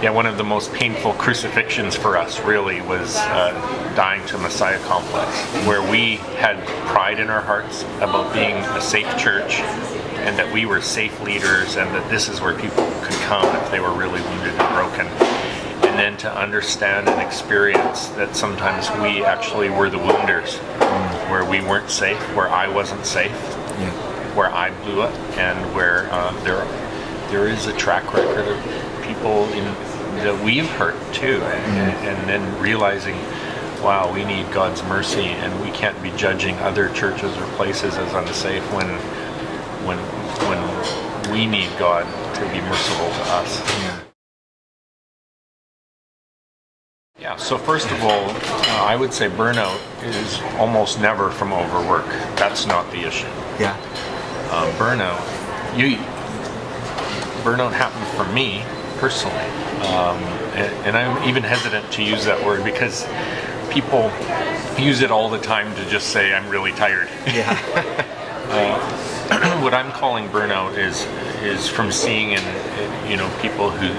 Yeah, one of the most painful crucifixions for us really was dying to Messiah complex, where we had pride in our hearts about being a safe church and that we were safe leaders and that this is where people could come if they were really wounded and broken. And then to understand and experience that sometimes we actually were the wounders, where we weren't safe, where I wasn't safe, where I blew it, and where there is a track record of people that we've hurt too, and then realizing, wow, we need God's mercy, and we can't be judging other churches or places as unsafe when we need God to be merciful to us. Yeah, so first of all, I would say burnout is almost never from overwork. That's not the issue. Yeah. Burnout happened for me personally, and I'm even hesitant to use that word because people use it all the time to just say I'm really tired. Yeah. What I'm calling burnout is from seeing in people who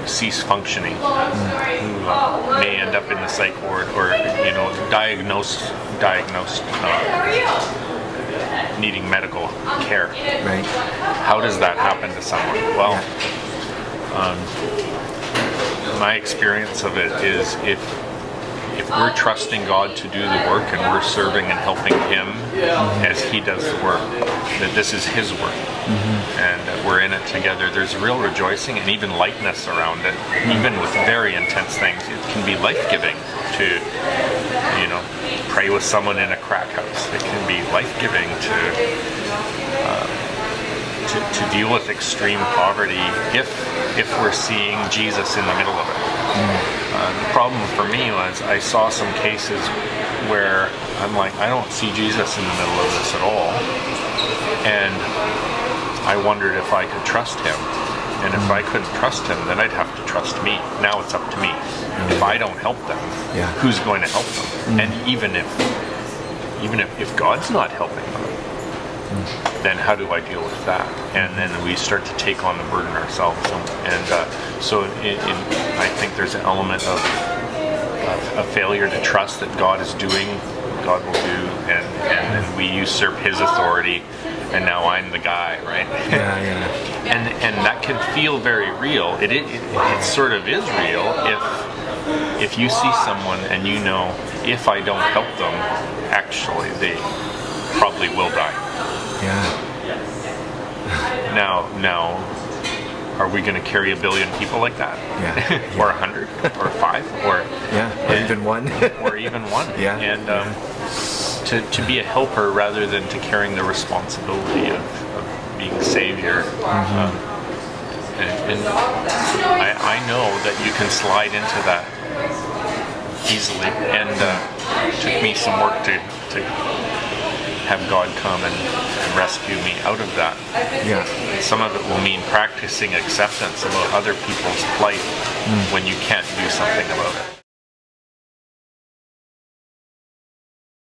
cease functioning, who may end up in the psych ward or diagnosed needing medical care. Right. How does that happen to someone? Well, my experience of it is if we're trusting God to do the work and we're serving and helping Him as He does the work, that this is His work, and that we're in it together, there's real rejoicing and even lightness around it. Even with very intense things, it can be life-giving to pray with someone in a crack house. It can be life-giving to deal with extreme poverty if we're seeing Jesus in the middle of it. The problem for me was I saw some cases where I'm like, I don't see Jesus in the middle of this at all, and I wondered if I could trust Him, and if I couldn't trust Him, then I'd have to trust me. Now it's up to me. If I don't help them, who's going to help them? And even if God's not helping them, then how do I deal with that? And then we start to take on the burden ourselves. So I think there's an element of a failure to trust that God is doing, God will do, and then we usurp His authority, and now I'm the guy, right? And that can feel very real. It sort of is real if you see someone and you know if I don't help them, actually they probably will die. Now, are we going to carry 1 billion people like that? Or 100, or 5, or even one, or even one? And to be a helper rather than to carrying the responsibility of being savior. And I know that you can slide into that easily, and it took me some work to have God come and rescue me out of that. Some of it will mean practicing acceptance about other people's plight when you can't do something about it.